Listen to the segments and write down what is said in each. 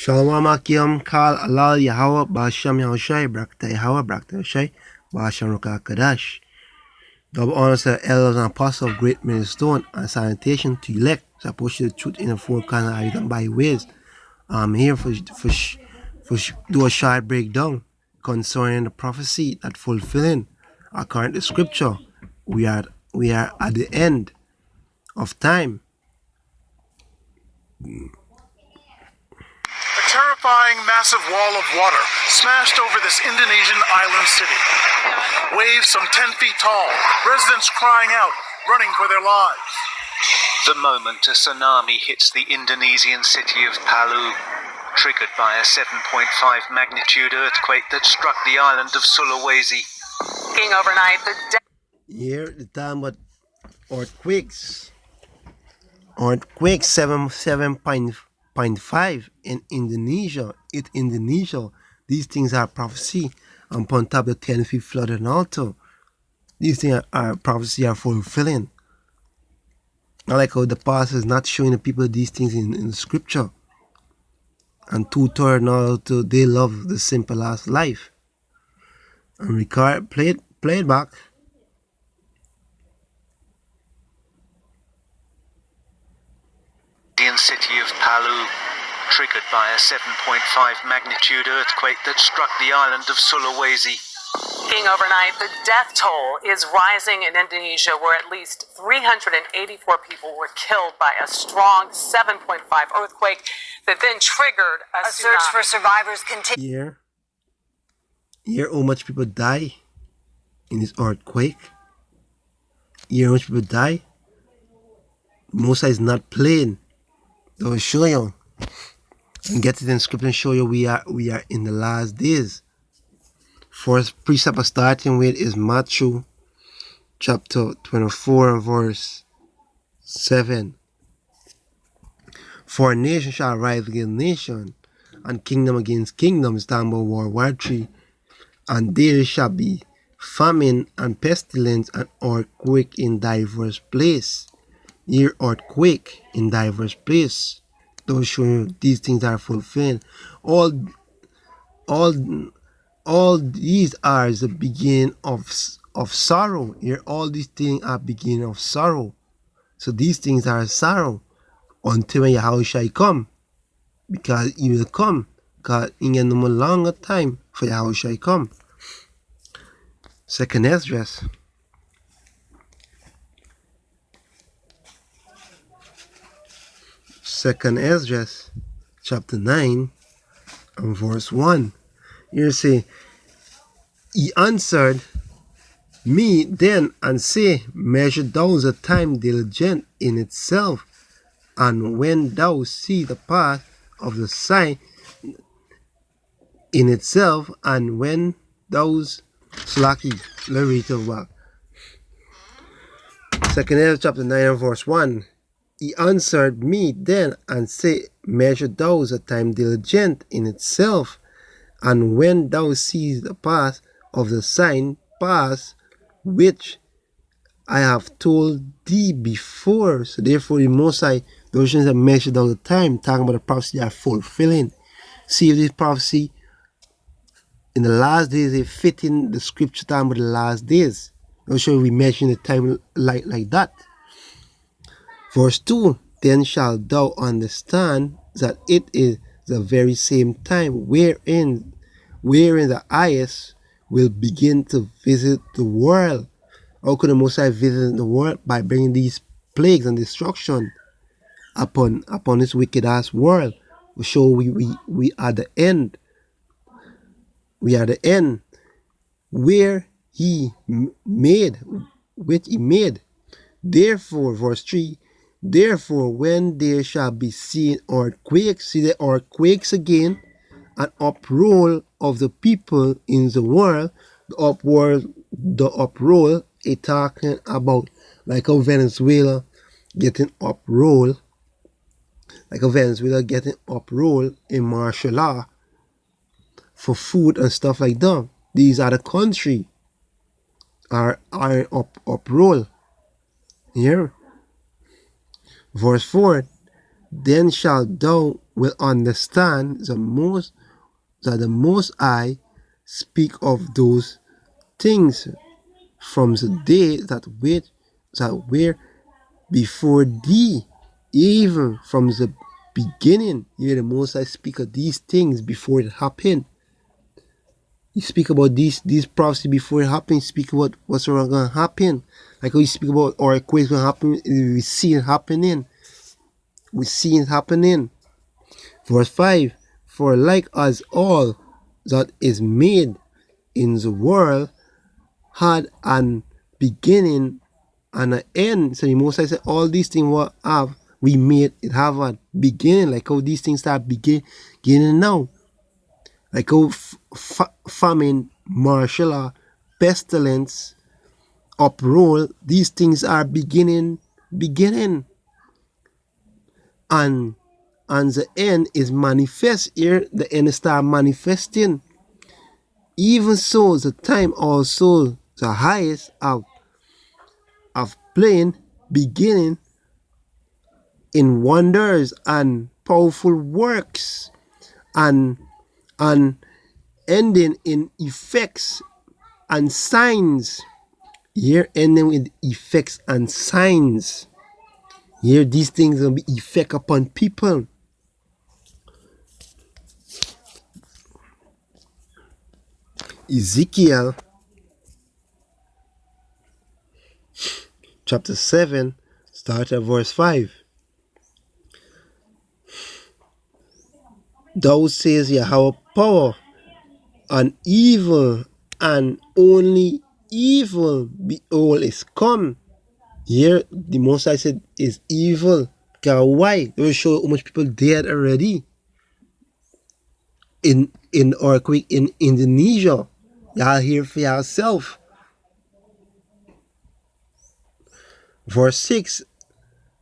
Shalom Akim Kal Alal Yahweh Basham Yahushai Brakta Yahweh Brakta Yahushai Basham Ruka Kadash. Double honors to the elders and apostles of great millstone and sanitation to elect. Suppose the truth in the four kinds of items by ways. I'm here for do a short breakdown concerning the prophecy that fulfilling according to scripture. We are at the end of time. A terrifying massive wall of water smashed over this Indonesian island city. Waves some 10 feet tall, residents crying out, running for their lives. The moment a tsunami hits the Indonesian city of Palu, triggered by a 7.5 magnitude earthquake that struck the island of Sulawesi. Overnight, Here the time about earthquakes. Earthquake 7.5 in Indonesia. Indonesia. These things are prophecy. And upon top of the 10 feet flood and also. These things are prophecy are fulfilling. I like how the past is not showing the people these things in the scripture. And 2/3 now they love the simple ass life. And record play it back. City of Palu, triggered by a 7.5 magnitude earthquake that struck the island of Sulawesi. Overnight, the death toll is rising in Indonesia, where at least 384 people were killed by a strong 7.5 earthquake that then triggered a search for survivors continues. Here how much people die in this earthquake. Here how much people die. Musa is not playing. They'll show you and get it in scripture and show you we are in the last days. First precept starting with is Matthew chapter 24 and verse 7. For nation shall rise against nation, and kingdom against kingdom. It's talking about World War III. And there shall be famine and pestilence and earthquake in diverse places. Here earthquake in diverse places. Those show you these things are fulfilled. All these are the beginning of sorrow. Here all these things are beginning of sorrow. So these things are sorrow until when Yahweh shall come. Because he will come. Because in no more longer time for Yahweh shall come. Second Esdras. Second Esdras, chapter 9, and verse 1. Here say, he answered me then and say, measure thou the time diligent in itself, and when thou see the path of the sign in itself, and when those slacky, let me read it back. Second Esdras, chapter 9, and verse 1. He answered me then and said, measure thou the time diligent in itself, and when thou seest the path of the sign pass, which I have told thee before. So therefore the Most High, those things that measured all the time, talking about the prophecy are fulfilling. See if this prophecy in the last days they fit in the scripture talking about the last days. Those show we measuring the time like that. Verse 2, then shalt thou understand that it is the very same time wherein the eyes will begin to visit the world. How could the Most High visit the world? By bringing these plagues and destruction upon this wicked ass world. We show we are the end. We are the end where he made, which he made. Therefore, verse 3, therefore, when there shall be seen earthquakes, see the earthquakes again, an uproar of the people in the world, the uproar, it talking about like how Venezuela getting uproar, in martial law for food and stuff like that. These are the country are uproar. Here. Verse 4, then shalt thou will understand that the Most High speak of those things from the day that were before thee, even from the beginning. Here the Most High speak of these things before it happened. You speak about these prophecy before it happens. Speak about what's going to happen. Like how you speak about earthquakes going to happen. We see it happening. We see it happening. Verse 5. For like as all that is made in the world had an beginning and an end. So the Most High said all these things what have we made it have a beginning. Like how these things start beginning now. Like how famine, martial law, pestilence, uproar, these things are beginning. And the end is manifest here. The end start manifesting. Even so, the time also the highest of playing beginning in wonders and powerful works and ending in effects and signs. Here ending with effects and signs. Here these things will be effect upon people. Ezekiel chapter 7, start at verse 5. Thou says Yahweh power and evil, and only evil behold is come. Here the Most High said is evil. Because why? They will show how much people dead already. In earthquake in Indonesia. Y'all hear for yourself. Verse 6.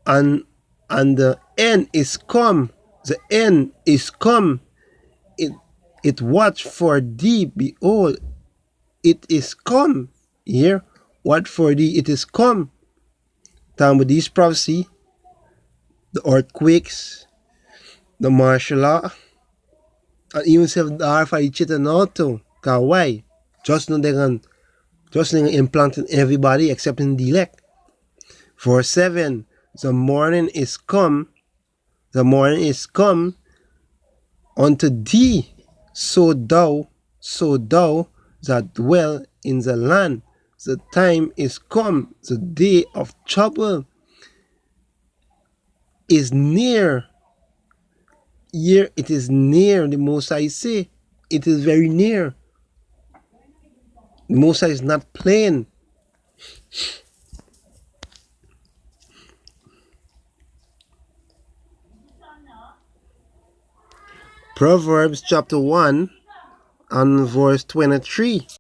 And the end is come. The end is come. It watch for thee. Behold, it is come. Here, what for thee? It is come. Time with this prophecy, the earthquakes, the martial law, and even self the RFID cheating now too. Cause why? Just know they're gonna implant in everybody except in the elect. Verse 7. The morning is come unto thee, so thou that dwell in the land. The time is come, the day of trouble is near. Here it is near, the Most High say. It is very near. The Most High is not playing. Proverbs chapter 1 and verse 23.